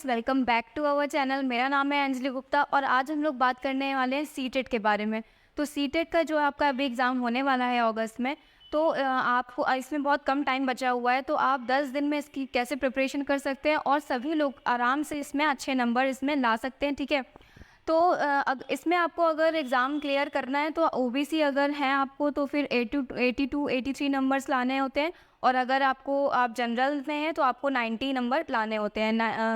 Friends, welcome back to our channel. मेरा नाम है अंजलि गुप्ता और आज हम लोग बात करने वाले हैं सीटेट के बारे में। तो सीटेट का जो आपका अभी एग्ज़ाम होने वाला है अगस्त में, तो आपको इसमें बहुत कम टाइम बचा हुआ है। तो आप 10 दिन में इसकी कैसे प्रिपरेशन कर सकते हैं और सभी लोग आराम से इसमें अच्छे नंबर इसमें ला सकते हैं, ठीक है। तो इसमें आपको अगर एग्ज़ाम क्लियर करना है तो ओबीसी अगर हैं आपको तो फिर 82 83 नंबर्स लाने होते हैं। और अगर आप जनरल में हैं तो आपको 90 नंबर लाने होते हैं।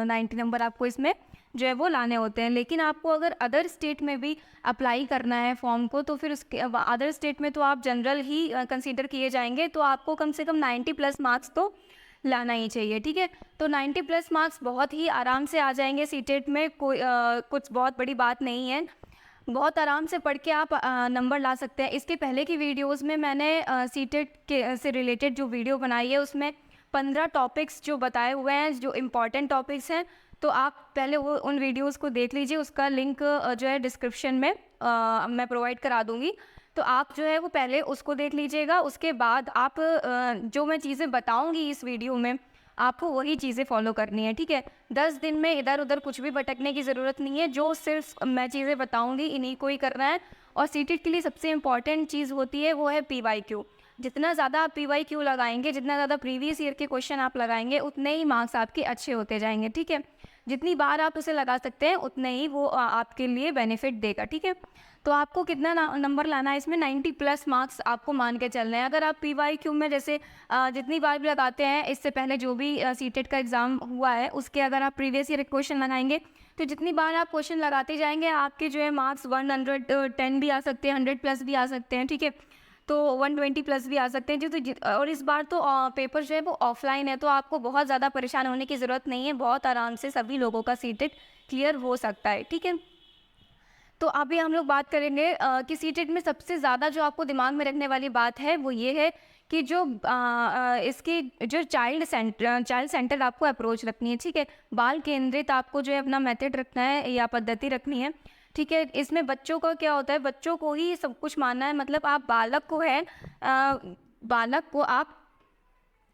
90 नंबर आपको इसमें जो है वो लाने होते हैं। लेकिन आपको अगर अदर स्टेट में भी अप्लाई करना है फॉर्म को, तो फिर उसके अदर स्टेट में तो आप जनरल ही कंसीडर किए जाएंगे। तो आपको कम से कम 90 प्लस मार्क्स तो लाना ही चाहिए, ठीक है। तो 90 प्लस मार्क्स बहुत ही आराम से आ जाएंगे सीटेट में। कोई कुछ बहुत बड़ी बात नहीं है, बहुत आराम से पढ़ के आप नंबर ला सकते हैं। इसके पहले की वीडियोस में मैंने सीटेट के से रिलेटेड जो वीडियो बनाई है उसमें 15 टॉपिक्स जो बताए हुए हैं, जो इम्पॉर्टेंट टॉपिक्स हैं। तो आप पहले वो उन वीडियोस को देख लीजिए। उसका लिंक जो है डिस्क्रिप्शन में मैं प्रोवाइड करा दूँगी। तो आप जो है वो पहले उसको देख लीजिएगा। उसके बाद आप जो मैं चीज़ें बताऊँगी इस वीडियो में, आपको वही चीज़ें फॉलो करनी है, ठीक है। 10 दिन में इधर उधर कुछ भी भटकने की ज़रूरत नहीं है। जो सिर्फ मैं चीज़ें बताऊंगी इन्हीं को ही करना है। और सीटेट के लिए सबसे इम्पॉर्टेंट चीज़ होती है वो है पीवाईक्यू। जितना ज़्यादा आप पीवाईक्यू लगाएंगे, जितना ज़्यादा प्रीवियस ईयर के क्वेश्चन आप लगाएंगे, उतने ही मार्क्स आपके अच्छे होते जाएंगे, ठीक है। जितनी बार आप उसे लगा सकते हैं उतने ही वो आपके लिए बेनिफिट देगा, ठीक है। तो आपको कितना नंबर लाना है इसमें, 90 प्लस मार्क्स आपको मान के चलने हैं। अगर आप पीवाईक्यू में जैसे जितनी बार भी लगाते हैं, इससे पहले जो भी सीटेट का एग्ज़ाम हुआ है उसके अगर आप प्रीवियस ईयर क्वेश्चन लगाएंगे, तो जितनी बार आप क्वेश्चन लगाते जाएंगे आपके जो है मार्क्स 110 भी आ सकते हैं, 100 प्लस भी आ सकते हैं, ठीक है। तो 120 प्लस भी आ सकते हैं और इस बार तो पेपर जो है वो ऑफलाइन है। तो आपको बहुत ज़्यादा परेशान होने की ज़रूरत नहीं है। बहुत आराम से सभी लोगों का सीटेट क्लियर हो सकता है, ठीक है। तो अभी हम लोग बात करेंगे कि सीटेट में सबसे ज़्यादा जो आपको दिमाग में रखने वाली बात है वो ये है कि जो इसकी जो चाइल्ड सेंटर आपको अप्रोच रखनी है, ठीक है। बाल केंद्रित आपको जो है अपना मेथड रखना है या पद्धति रखनी है, ठीक है। इसमें बच्चों का क्या होता है, बच्चों को ही सब कुछ मानना है। मतलब आप बालक को बालक को आप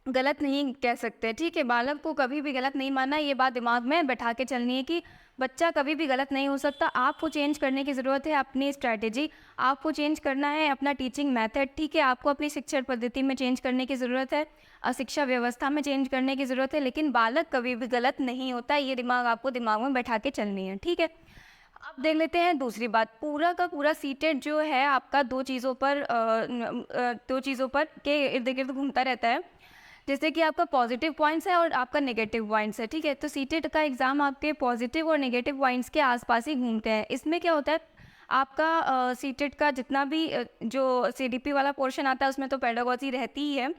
गलत नहीं कह सकते, ठीक है। बालक को कभी भी गलत नहीं मानना, ये बात दिमाग में बैठा के चलनी है कि बच्चा कभी भी गलत नहीं हो सकता। आपको चेंज करने की ज़रूरत है अपनी स्ट्रैटेजी, आपको चेंज करना है अपना टीचिंग मेथड, ठीक है। आपको अपनी शिक्षण पद्धति में चेंज करने की ज़रूरत है, शिक्षा व्यवस्था में चेंज करने की ज़रूरत है। लेकिन बालक कभी भी गलत नहीं होता, ये आपको दिमाग में बैठा के चलनी है, ठीक है। अब देख लेते हैं दूसरी बात। पूरा का पूरा सीटेट जो है आपका दो चीज़ों पर के इर्द गिर्द घूमता रहता है। जैसे कि आपका पॉजिटिव पॉइंट्स है और आपका नेगेटिव पॉइंट्स है, ठीक है। तो सीटेट का एग्ज़ाम आपके पॉजिटिव और नेगेटिव पॉइंट्स के आसपास ही घूमते हैं। इसमें क्या होता है, आपका सीटेट का जितना भी जो सीडीपी वाला पोर्शन आता है उसमें तो पेडागोजी रहती ही है।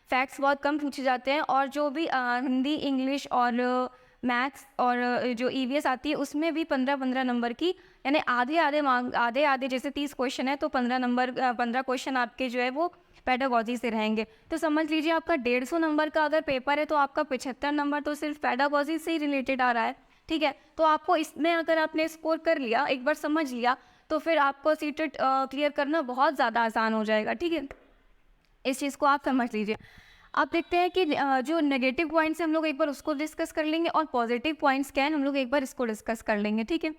फैक्ट्स बहुत कम पूछे जाते हैं और जो भी हिंदी, इंग्लिश और मैथ्स और जो ईवीएस आती है उसमें भी 15-15 नंबर की, यानी आधे जैसे 30 क्वेश्चन है तो 15 क्वेश्चन आपके जो है वो पेडागोजी से रहेंगे। तो समझ लीजिए आपका 150 नंबर का अगर पेपर है तो आपका 75 नंबर तो सिर्फ पेडागोजी से ही रिलेटेड आ रहा है, ठीक है। तो आपको इसमें अगर आपने स्कोर कर लिया, एक बार समझ लिया, तो फिर आपको सीटेट क्लियर करना बहुत ज़्यादा आसान हो जाएगा, ठीक है। इस चीज़ को आप समझ लीजिए। आप देखते हैं कि जो नेगेटिव पॉइंट्स हैं हम लोग एक बार उसको डिस्कस कर लेंगे और पॉजिटिव पॉइंट्स क्या हैं हम लोग एक बार इसको डिस्कस कर लेंगे, ठीक है।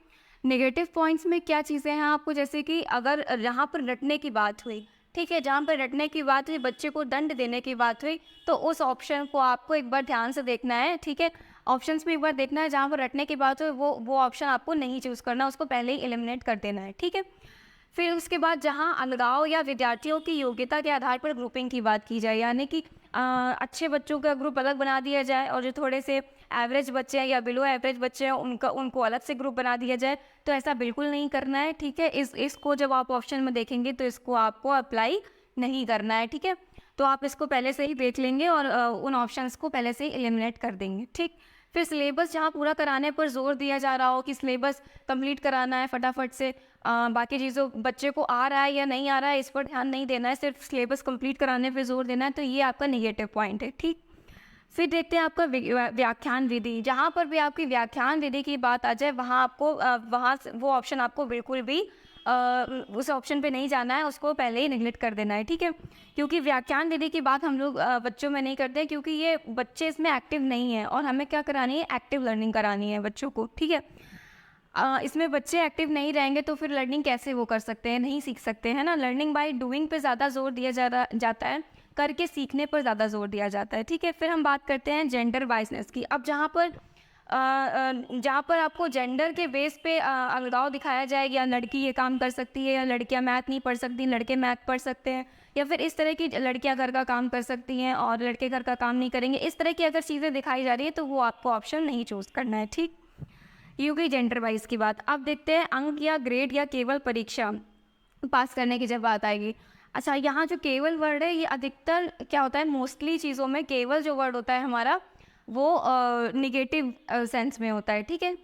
नेगेटिव पॉइंट्स में क्या चीज़ें हैं आपको, जैसे कि अगर यहाँ पर रटने की बात हुई, ठीक है, जहाँ पर रटने की बात हुई, बच्चे को दंड देने की बात हुई, तो उस ऑप्शन को आपको एक बार ध्यान से देखना है, ठीक है। ऑप्शंस में एक बार देखना है, जहाँ पर रटने की बात हुई वो ऑप्शन आपको नहीं चूज़ करना, उसको पहले ही एलिमिनेट कर देना है, ठीक है। फिर उसके बाद जहाँ अलगाव या विद्यार्थियों की योग्यता के आधार पर ग्रुपिंग की बात की जाए, यानी कि अच्छे बच्चों का ग्रुप अलग बना दिया जाए और जो थोड़े से एवरेज बच्चे हैं या बिलो एवरेज बच्चे हैं उनको अलग से ग्रुप बना दिया जाए, तो ऐसा बिल्कुल नहीं करना है, ठीक है। इसको जब आप ऑप्शन में देखेंगे तो इसको आपको अप्लाई नहीं करना है, ठीक है। तो आप इसको पहले से ही देख लेंगे और उन ऑप्शंस को पहले से ही एलिमिनेट कर देंगे, ठीक। फिर सिलेबस जहाँ पूरा कराने पर जोर दिया जा रहा हो कि सिलेबस कंप्लीट कराना है फटाफट से, बाकी चीज़ों बच्चे को आ रहा है या नहीं आ रहा है इस पर ध्यान नहीं देना है, सिर्फ सिलेबस कंप्लीट कराने पे जोर देना है, तो ये आपका नेगेटिव पॉइंट है, ठीक। फिर देखते हैं आपका व्याख्यान विधि। जहाँ पर भी आपकी व्याख्यान विधि की बात आ जाए वहाँ आपको वो ऑप्शन आपको बिल्कुल भी उस ऑप्शन पे नहीं जाना है, उसको पहले ही नेगलेक्ट कर देना है, ठीक है। क्योंकि व्याख्यान विधि की बात हम लोग बच्चों में नहीं करते, क्योंकि ये बच्चे इसमें एक्टिव नहीं हैं और हमें क्या करानी है, एक्टिव लर्निंग करानी है बच्चों को, ठीक है। इसमें बच्चे एक्टिव नहीं रहेंगे तो फिर लर्निंग कैसे वो कर सकते हैं, नहीं सीख सकते हैं ना। लर्निंग बाय डूइंग पे ज़्यादा जोर दिया जाता है, करके सीखने पर ज़्यादा जोर दिया जाता है, ठीक है। फिर हम बात करते हैं जेंडर बाइसनेस की। अब जहाँ पर आपको जेंडर के बेस पे अलगाव दिखाया जाए, या लड़की ये काम कर सकती है, या लड़कियां मैथ नहीं पढ़ सकती, लड़के मैथ पढ़ सकते हैं, या फिर इस तरह की लड़कियां घर का काम कर सकती हैं और लड़के घर का काम नहीं करेंगे, इस तरह की अगर चीज़ें दिखाई जा रही है तो वो आपको ऑप्शन नहीं चूज़ करना है, ठीक। ये हो गई जेंडर वाइज की बात। अब देखते हैं अंक या ग्रेड या केवल परीक्षा पास करने की जब बात आएगी। अच्छा, यहाँ जो केवल वर्ड है ये अधिकतर क्या होता है, मोस्टली चीज़ों में केवल जो वर्ड होता है हमारा वो निगेटिव सेंस में होता है, ठीक है।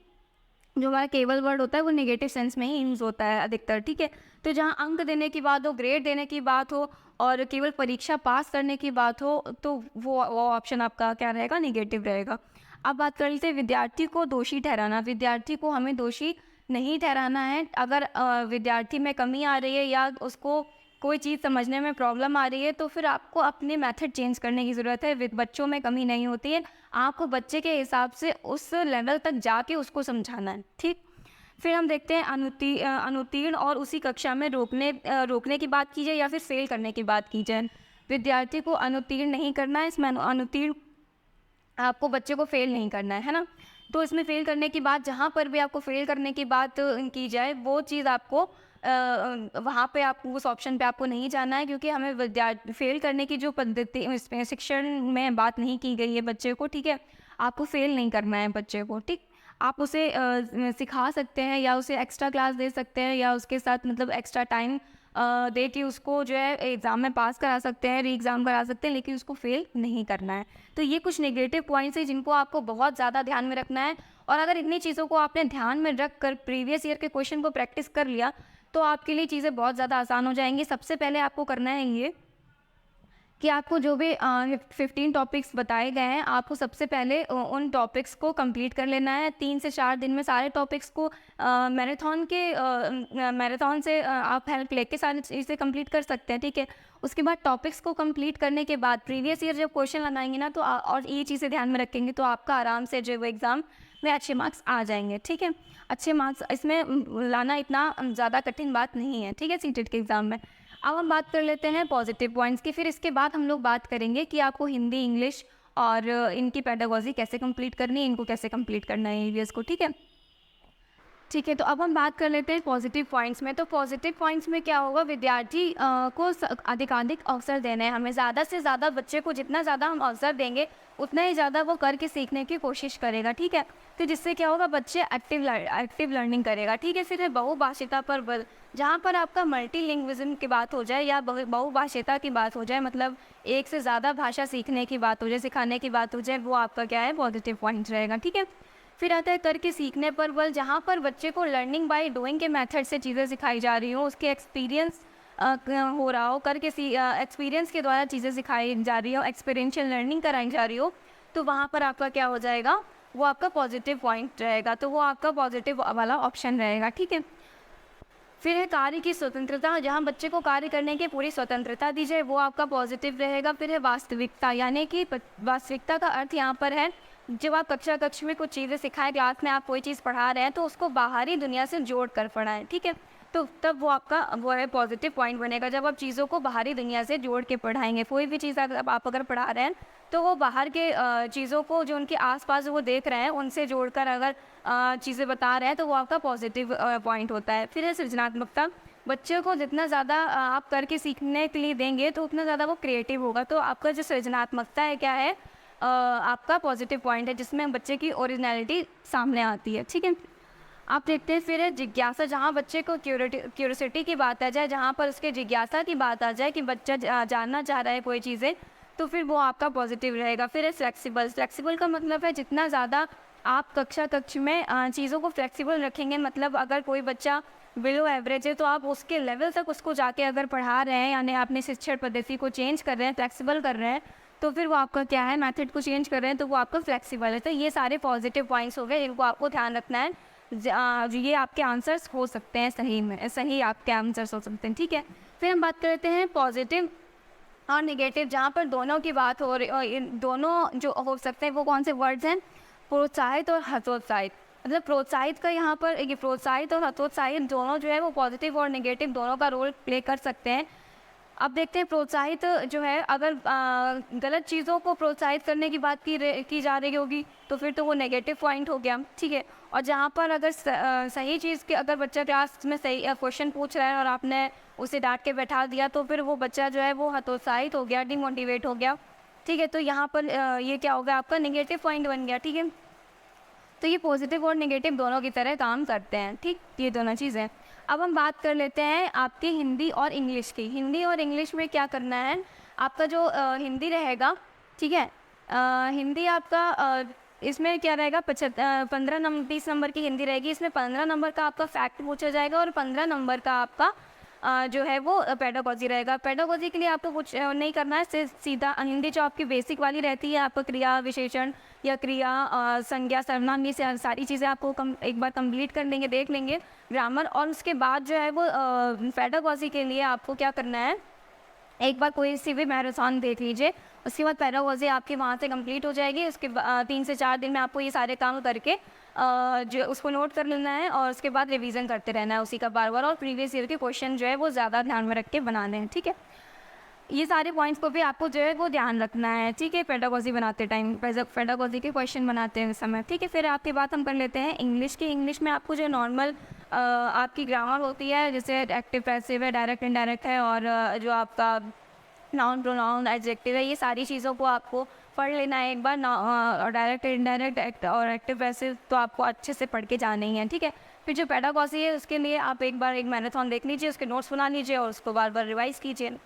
जो हमारा केवल वर्ड होता है वो नेगेटिव सेंस में ही यूज़ होता है अधिकतर, ठीक है। तो जहाँ अंक देने की बात हो, ग्रेड देने की बात हो और केवल परीक्षा पास करने की बात हो, तो वो ऑप्शन आपका क्या रहेगा, निगेटिव रहेगा। अब बात कर लेते हैं विद्यार्थी को दोषी ठहराना। विद्यार्थी को हमें दोषी नहीं ठहराना है। अगर विद्यार्थी में कमी आ रही है या उसको कोई चीज़ समझने में प्रॉब्लम आ रही है तो फिर आपको अपने मेथड चेंज करने की ज़रूरत है। बच्चों में कमी नहीं होती है, आपको बच्चे के हिसाब से उस लेवल तक जाके उसको समझाना है, ठीक। फिर हम देखते हैं अनुत्तीर्ण और उसी कक्षा में रोकने की बात की जाए या फिर फेल करने की बात की जाए। विद्यार्थी को अनुत्तीर्ण नहीं करना है, इसमें अनुत्तीर्ण आपको बच्चे को फेल नहीं करना है ना। तो इसमें फेल करने की बात, जहाँ पर भी आपको फेल करने की बात की जाए वो चीज़ आपको वहाँ पे आपको उस ऑप्शन पे आपको नहीं जाना है, क्योंकि हमें फेल करने की जो पद्धति इसमें शिक्षण में बात नहीं की गई है बच्चे को, ठीक है। आपको फेल नहीं करना है बच्चे को, ठीक। आप उसे सिखा सकते हैं या उसे एक्स्ट्रा क्लास दे सकते हैं या उसके साथ मतलब एक्स्ट्रा टाइम दे के उसको जो है एग्ज़ाम में पास करा सकते हैं, री एग्ज़ाम करा सकते हैं, लेकिन उसको फेल नहीं करना है। तो ये कुछ नेगेटिव पॉइंट्स हैं जिनको आपको बहुत ज़्यादा ध्यान में रखना है। और अगर इन्हीं चीज़ों को आपने ध्यान में रख कर प्रीवियस ईयर के क्वेश्चन को प्रैक्टिस कर लिया तो आपके लिए चीज़ें बहुत ज़्यादा आसान हो जाएंगी। सबसे पहले आपको करना है ये कि आपको जो भी 15 टॉपिक्स बताए गए हैं, आपको सबसे पहले उन टॉपिक्स को कंप्लीट कर लेना है। 3 से 4 दिन में सारे टॉपिक्स को मैराथन से आप हेल्प लेके सारी चीज़ें कंप्लीट कर सकते हैं, ठीक है। उसके बाद टॉपिक्स को कंप्लीट करने के बाद प्रीवियस ईयर जब क्वेश्चन लगाएंगे ना, तो और ये चीज़ें ध्यान में रखेंगे तो आपका आराम से जो एग्ज़ाम में अच्छे मार्क्स आ जाएंगे, ठीक है। अच्छे मार्क्स इसमें लाना इतना ज़्यादा कठिन बात नहीं है, ठीक है, सीटेट के एग्ज़ाम में। अब हम बात कर लेते हैं पॉजिटिव पॉइंट्स की। फिर इसके बाद हम लोग बात करेंगे कि आपको हिंदी, इंग्लिश और इनकी पेडागोजी कैसे कंप्लीट करनी है, इनको कैसे कंप्लीट करना है ईवीएस को, ठीक है। ठीक है, तो अब हम बात कर लेते हैं पॉजिटिव पॉइंट्स में। तो पॉजिटिव पॉइंट्स में क्या होगा, विद्यार्थी को अधिकाधिक अवसर देना है हमें। ज़्यादा से ज़्यादा बच्चे को जितना ज़्यादा हम अवसर देंगे उतना ही ज़्यादा वो करके सीखने की कोशिश करेगा, ठीक है। तो जिससे क्या होगा, बच्चे एक्टिव लर्निंग करेगा, ठीक है। फिर है बहुभाषिता पर बल। जहाँ पर आपका मल्टीलिंग्विज्म की बात हो जाए या बहुभाषिता की बात हो जाए, मतलब एक से ज़्यादा भाषा सीखने की बात हो जाए, सिखाने की बात हो जाए, वो आपका क्या है, पॉजिटिव पॉइंट रहेगा, ठीक है। फिर आता है करके सीखने पर बल। जहाँ पर बच्चे को लर्निंग बाय डूइंग के मेथड से चीज़ें सिखाई जा रही हो, उसके एक्सपीरियंस हो रहा हो, करके एक्सपीरियंस के द्वारा चीज़ें सिखाई जा रही हो, एक्सपीरियंशियल लर्निंग कराई जा रही हो, तो वहाँ पर आपका क्या हो जाएगा, वो आपका पॉजिटिव पॉइंट रहेगा। तो वो आपका पॉजिटिव वाला ऑप्शन रहेगा, ठीक है। फिर है कार्य की स्वतंत्रता। जहाँ बच्चे को कार्य करने की पूरी स्वतंत्रता दी जाए, वो आपका पॉजिटिव रहेगा। फिर है वास्तविकता, यानी कि वास्तविकता का अर्थ यहाँ पर है जब आप कक्ष में कुछ चीज़ें सिखाएं, क्लास में आप कोई चीज़ पढ़ा रहे हैं तो उसको बाहरी दुनिया से जोड़ कर पढ़ाएं, ठीक है। तो तब वो आपका वो है पॉजिटिव पॉइंट बनेगा, जब आप चीज़ों को बाहरी दुनिया से जोड़ के पढ़ाएंगे। कोई भी चीज़ आप अगर पढ़ा रहे हैं तो वो बाहर के चीज़ों को जो उनके आसपास वो देख रहे हैं उनसे जोड़कर अगर चीज़ें बता रहे हैं तो वो आपका पॉजिटिव पॉइंट होता है। फिर है सृजनात्मकता। बच्चे को जितना ज़्यादा आप करके सीखने के लिए देंगे तो उतना ज़्यादा वो क्रिएटिव होगा। तो आपका जो सृजनात्मकता है क्या है, आपका पॉजिटिव पॉइंट है, जिसमें बच्चे की ओरिजिनलिटी सामने आती है, ठीक है। आप देखते हैं फिर है जिज्ञासा। जहाँ बच्चे को क्यूरियोसिटी की बात आ जाए, जहाँ पर उसके जिज्ञासा की बात आ जाए कि बच्चा जानना चाह रहा है कोई चीज़ें, तो फिर वो आपका पॉजिटिव रहेगा। फिर है फ्लेक्सिबल। फ्लेक्सिबल का मतलब है जितना ज़्यादा आप कक्ष में चीज़ों को फ्लेक्सिबल रखेंगे, मतलब अगर कोई बच्चा बिलो एवरेज है तो आप उसके लेवल तक उसको जाके अगर पढ़ा रहे हैं, यानी आपने शिक्षण पद्धति को चेंज कर रहे हैं, फ्लेक्सिबल कर रहे हैं, तो फिर वो आपका क्या है, मेथड को चेंज कर रहे हैं, तो वो आपका फ्लेक्सिबल है। तो ये सारे पॉजिटिव पॉइंट्स हो गए जिनको आपको ध्यान रखना है ये आपके आंसर्स हो सकते हैं, सही में सही आपके आंसर्स हो सकते हैं, ठीक है। फिर हम बात कर लेते हैं पॉजिटिव और नेगेटिव, जहाँ पर दोनों की बात हो रही, और इन दोनों जो हो सकते हैं वो कौन से वर्ड्स हैं, प्रोत्साहित और हतोत्साहित। मतलब प्रोत्साहित का यहाँ पर, ये प्रोत्साहित और हतोत्साहित दोनों जो है वो पॉजिटिव और नेगेटिव दोनों का रोल प्ले कर सकते हैं। अब देखते हैं प्रोत्साहित जो है, अगर गलत चीज़ों को प्रोत्साहित करने की बात की जा रही होगी तो फिर तो वो नेगेटिव पॉइंट हो गया, ठीक है। और जहाँ पर अगर सही चीज़ के, अगर बच्चा क्लास में सही क्वेश्चन पूछ रहा है और आपने उसे डांट के बैठा दिया, तो फिर वो बच्चा जो है वो हतोत्साहित हो गया, डिमोटिवेट हो गया, ठीक है। तो यहाँ पर ये क्या होगा, आपका नेगेटिव पॉइंट बन गया, ठीक है। तो ये पॉजिटिव और नेगेटिव दोनों की तरह काम करते हैं, ठीक, ये दोनों चीज़ें। अब हम बात कर लेते हैं आपकी हिंदी और इंग्लिश की। हिंदी और इंग्लिश में क्या करना है, आपका जो हिंदी रहेगा, ठीक है, हिंदी आपका इसमें क्या रहेगा, 20 नंबर की हिंदी रहेगी। इसमें 15 नंबर का आपका फैक्ट पूछा जाएगा और 15 नंबर का आपका जो है वो पेडागोजी रहेगा। पेडागोजी के लिए आपको कुछ नहीं करना है, सीधा हिंदी जो आपकी बेसिक वाली रहती है, आपको क्रिया विशेषण या क्रिया संज्ञा सर्वनाम, ये सारी चीज़ें आपको एक बार कंप्लीट कर लेंगे, देख लेंगे ग्रामर। और उसके बाद जो है वो पेडागोजी के लिए आपको क्या करना है, एक बार कोई सी भी मैराथन देख लीजिए, उसके बाद पेडागोजी आपकी वहाँ से कंप्लीट हो जाएगी। उसके 3 से 4 दिन में आपको ये सारे काम करके जो उसको नोट कर लेना है और उसके बाद रिवीजन करते रहना है उसी का बार बार, और प्रीवियस ईयर के क्वेश्चन जो है वो ज़्यादा ध्यान में रख के बनाने हैं, ठीक है। ये सारे पॉइंट्स को भी आपको जो है वो ध्यान रखना है, ठीक है, पेडागोजी बनाते टाइम, पेडागोजी के क्वेश्चन बनाते हैं समय, ठीक है। फिर आपकी बात हम कर लेते हैं इंग्लिश की। इंग्लिश में आपको जो नॉर्मल आपकी ग्रामर होती है, जैसे एक्टिव पैसिव है, डायरेक्ट इनडायरेक्ट है, और जो आपका नाउन प्रोनाउन एडजेक्टिव है, ये सारी चीज़ों को आपको पढ़ लेना है एक बार। डायरेक्ट इनडायरेक्ट और एक्टिव पैसिव तो आपको अच्छे से पढ़ के जाना ही है, ठीक है। फिर जो पेडागोजी है उसके लिए आप एक बार एक मैराथन देख लीजिए, उसके नोट्स बना लीजिए और उसको बार बार रिवाइज़ कीजिए,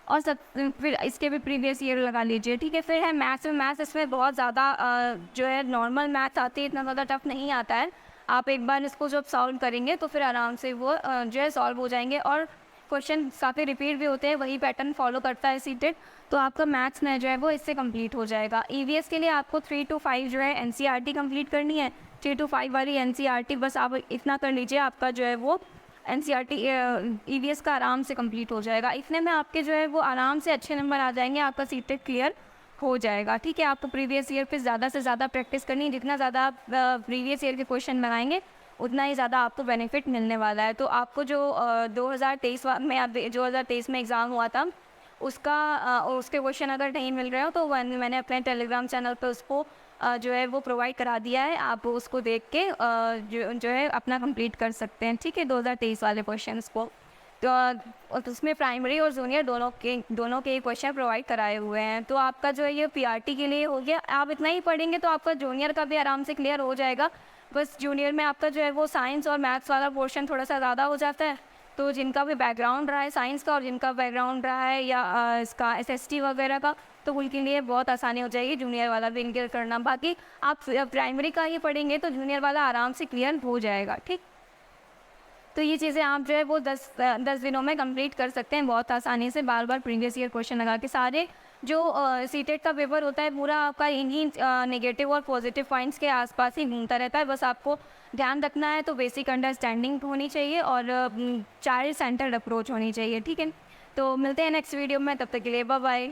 और फिर इसके भी प्रीवियस ईयर लगा लीजिए, ठीक है। फिर है मैथ्स में। मैथ्स इसमें बहुत ज़्यादा जो है नॉर्मल मैथ्स आती है, इतना ज़्यादा टफ नहीं आता है। आप एक बार इसको जब सॉल्व करेंगे तो फिर आराम से वो जो है सॉल्व हो जाएंगे, और क्वेश्चन काफ़ी रिपीट भी होते हैं, वही पैटर्न फॉलो करता है सीटेट, तो आपका मैथ्स में जो है वो इससे कंप्लीट हो जाएगा। ईवीएस के लिए आपको 3 to 5 जो है एनसीईआरटी कंप्लीट करनी है। 3 to 5 वाली एनसीईआरटी बस आप इतना कर लीजिए, आपका जो है वो एनसीईआरटी ईवीएस का आराम से कंप्लीट हो जाएगा। इतने में आपके जो है वो आराम से अच्छे नंबर आ जाएंगे, आपका सीटेट क्लियर हो जाएगा, ठीक है। आपको प्रीवियस ईयर पे ज़्यादा से ज़्यादा प्रैक्टिस करनी है, जितना ज़्यादा आप प्रीवियस ईयर के क्वेश्चन बनाएंगे उतना ही ज़्यादा आपको बेनिफिट मिलने वाला है। तो आपको जो 2023 में, आप 2023 में एग्ज़ाम हुआ था उसके क्वेश्चन अगर नहीं मिल रहे हो तो मैंने अपने टेलीग्राम चैनल पर उसको जो है वो प्रोवाइड करा दिया है, आप उसको देख के जो है अपना कंप्लीट कर सकते हैं, ठीक है, 2023 वाले क्वेश्चंस को। तो उसमें प्राइमरी और जूनियर दोनों के क्वेश्चन प्रोवाइड कराए हुए हैं। तो आपका जो है ये पीआरटी के लिए हो गया। आप इतना ही पढ़ेंगे तो आपका जूनियर का भी आराम से क्लियर हो जाएगा। बस जूनियर में आपका जो है वो साइंस और मैथ्स वाला पोर्शन थोड़ा सा ज़्यादा हो जाता है, तो जिनका भी बैकग्राउंड रहा है साइंस का और जिनका बैकग्राउंड रहा है या इसका एसएसटी वगैरह का, तो उनके लिए बहुत आसानी हो जाएगी जूनियर वाला भी क्लियर करना। बाकी आप प्राइमरी का ही पढ़ेंगे तो जूनियर वाला आराम से क्लियर हो जाएगा, ठीक। तो ये चीज़ें आप जो है वो 10 दिनों में कंप्लीट कर सकते हैं बहुत आसानी से, बार बार प्रीवियस ईयर क्वेश्चन लगा के। सारे जो सीटेट का पेपर होता है पूरा आपका इन्हीं नेगेटिव और पॉजिटिव पॉइंट्स के आसपास ही घूमता रहता है। बस आपको ध्यान रखना है तो बेसिक अंडरस्टैंडिंग होनी चाहिए और चाइल्ड सेंटर्ड अप्रोच होनी चाहिए, ठीक है। तो मिलते हैं नेक्स्ट वीडियो में, तब तक के लिए बाय बाय।